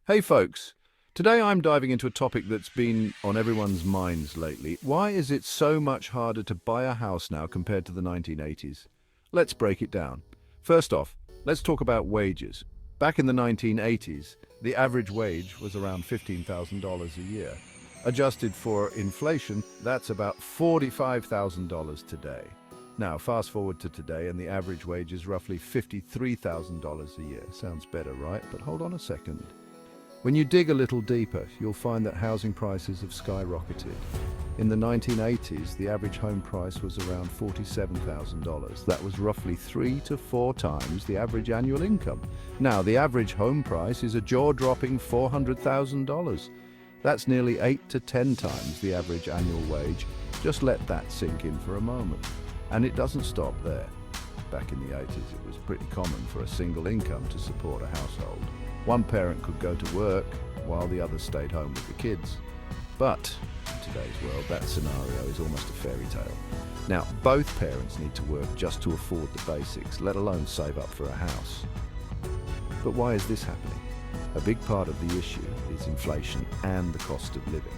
Hey folks, today I'm diving into a topic that's been on everyone's minds lately. Why is it so much harder to buy a house now compared to the 1980s? Let's break it down. First off, let's talk about wages. Back in the 1980s, the average wage was around $15,000 a year. Adjusted for inflation, that's about $45,000 today. Now, fast forward to today, and the average wage is roughly $53,000 a year. Sounds better, right? But hold on a second. When you dig a little deeper, you'll find that housing prices have skyrocketed. In the 1980s, the average home price was around $47,000. That was roughly 3 to 4 times the average annual income. Now, the average home price is a jaw-dropping $400,000. That's nearly 8 to 10 times the average annual wage. Just let that sink in for a moment. And it doesn't stop there. Back in the 80s, it was pretty common for a single income to support a household. One parent could go to work while the other stayed home with the kids. But in today's world, that scenario is almost a fairy tale. Now, both parents need to work just to afford the basics, let alone save up for a house. But why is this happening? A big part of the issue is inflation and the cost of living.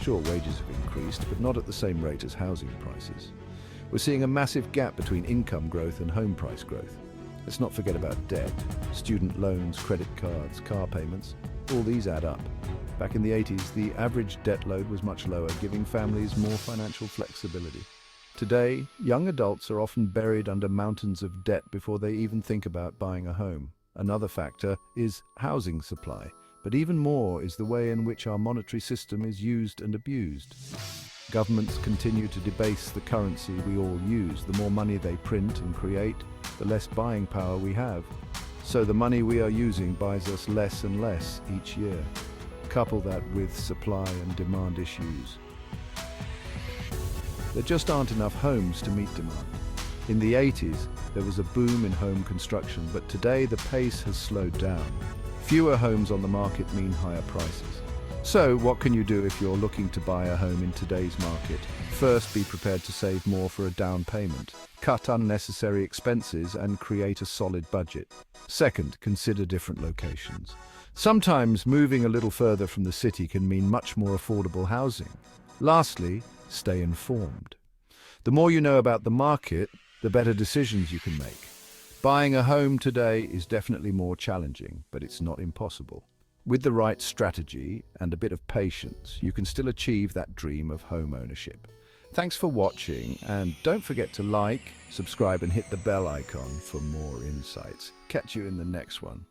Sure, wages have increased, but not at the same rate as housing prices. We're seeing a massive gap between income growth and home price growth. Let's not forget about debt, student loans, credit cards, car payments. All these add up. Back in the 80s, the average debt load was much lower, giving families more financial flexibility. Today, young adults are often buried under mountains of debt before they even think about buying a home. Another factor is housing supply, but even more is the way in which our monetary system is used and abused. Governments continue to debase the currency we all use. The more money they print and create, the less buying power we have. So the money we are using buys us less and less each year. Couple that with supply and demand issues. There just aren't enough homes to meet demand. In the 80s, there was a boom in home construction, but today the pace has slowed down. Fewer homes on the market mean higher prices. So, what can you do if you're looking to buy a home in today's market? First, be prepared to save more for a down payment. Cut unnecessary expenses and create a solid budget. Second, consider different locations. Sometimes moving a little further from the city can mean much more affordable housing. Lastly, stay informed. The more you know about the market, the better decisions you can make. Buying a home today is definitely more challenging, but it's not impossible. With the right strategy and a bit of patience, you can still achieve that dream of home ownership. Thanks for watching, and don't forget to like, subscribe and hit the bell icon for more insights. Catch you in the next one.